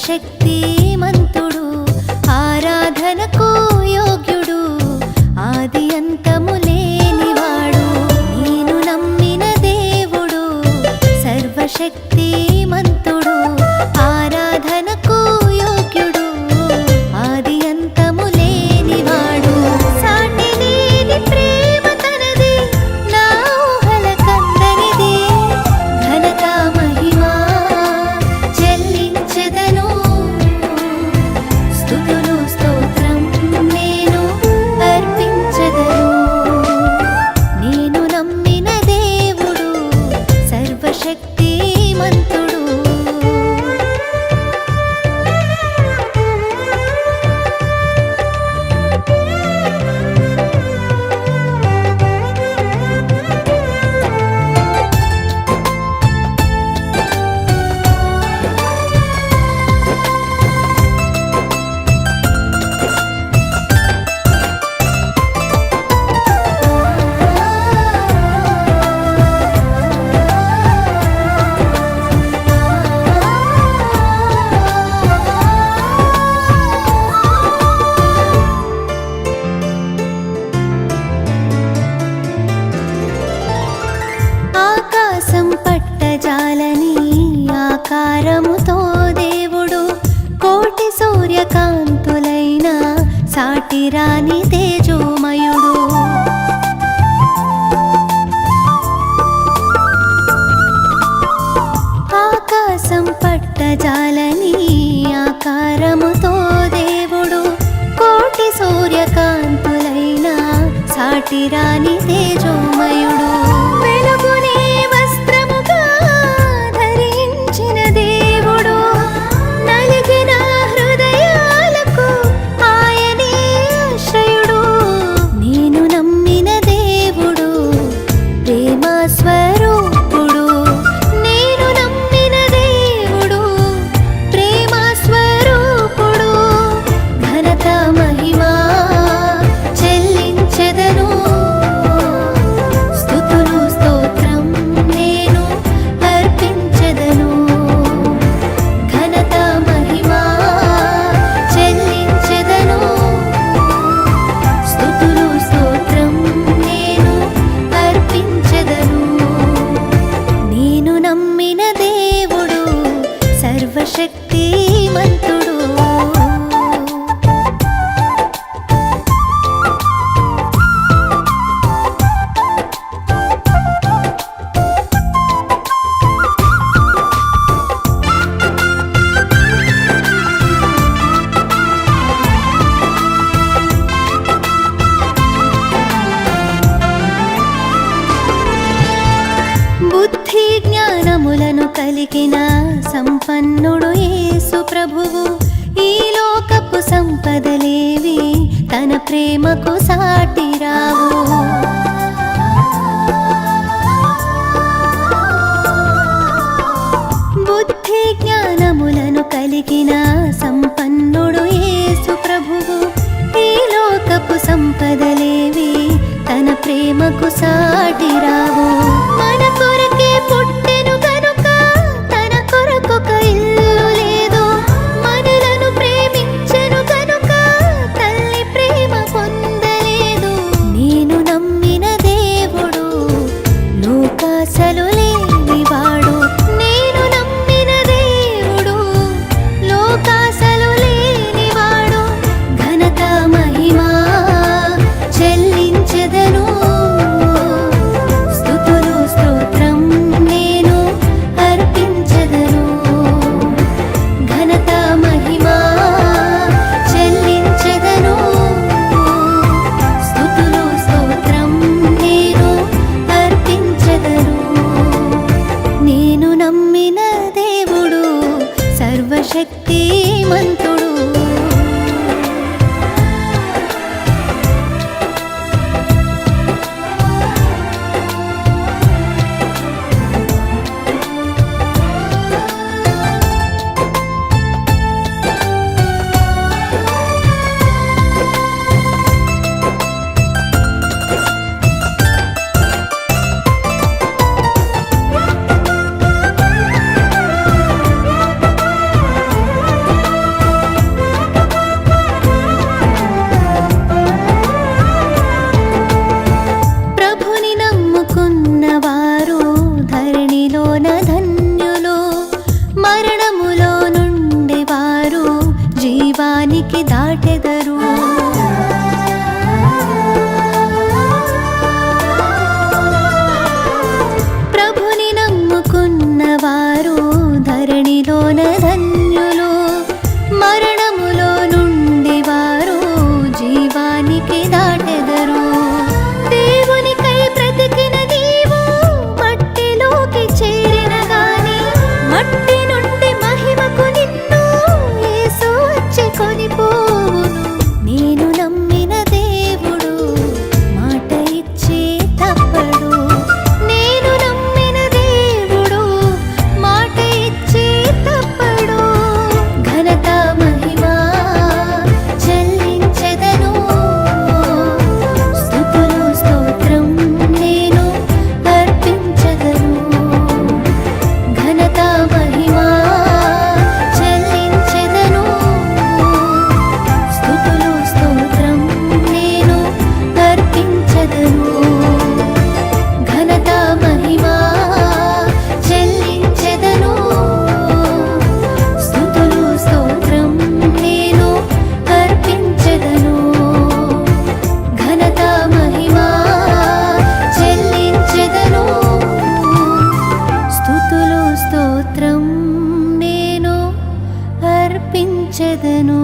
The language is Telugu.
సర్వశక్తిమంతుడు ఆరాధనకు యోగ్యుడు ఆది అంతము లేనివాడు నేను నమ్మిన దేవుడు సర్వశక్తిమంతుడు ఆరాధనకు యోగ్యుడు ఆది అంతము లేనివాడు సాటి లేని ప్రేమ తనది నా ఊహల కందనిది ఘనత మహిమా చెల్లించెదను స్తుతులు స్తోత్రం నేను అర్పించెదను నేను నమ్మిన దేవుడు సర్వశక్తిమంతుడు ఆకాశం పట్టజాలని ఆకారముతో దేవుడు కోటి సూర్యకాంతులైన సాటిరాని తేజోమయుడు ఆకాశం పట్టజాలని ఆకారముతో దేవుడు కోటి సూర్యకాంతులైన సాటిరాని తేజోమయుడు వెలుగునే వస్త్రముగా ధరించిన దేవుడు నలిగిన హృదయాలకు ఆయనే ఆశ్రయుడు నేను నమ్మిన దేవుడు ప్రేమ స్వరూపుడు నేను నమ్మిన దేవుడు ప్రేమ స్వరూపుడు ఘనత మహిమా చెల్లించెదను స్తుతులు స్తోత్రం నేను అర్పించెదను ఘనత మహిమా చెల్లించెదను స్తుతులు స్తోత్రం నేను అర్పించెదను నేను నమ్మిన దేవుడు సర్వశక్తిమంతుడు బుద్ధి జ్ఞానములను కలిగిన సంపన్నుడు యేసు ప్రభువు ఈ లోకపు సంపదలేవి తన ప్రేమకు సాటి రావు బుద్ధి జ్ఞానములను కలిగిన సంపన్నుడు యేసు ప్రభువు ఈ లోకపు సంపదలేవి తన ప్రేమకు సాటి రావు మన కొరకే పుట్టెను గనుక తన కొరకొక ఇల్లు లేదు మనలను ప్రేమించెను గనుక తల్లి ప్రేమ పొందలేదు నేను నమ్మిన దేవుడు లోకాసలు లేనివాడు నేను నమ్మిన దేవుడు లోకాసలు లేనివాడు ఘనత మహిమా చెల్లించెదను స్తుతులు స్తోత్రం నేను అర్పించెదను ఘనత మహిమా చెల్లించెదను స్తుతులు స్తోత్రం నేను అర్పించెదను నేను నమ్మిన దేవుడు సర్వశక్తిమంతుడు అర్పించెదను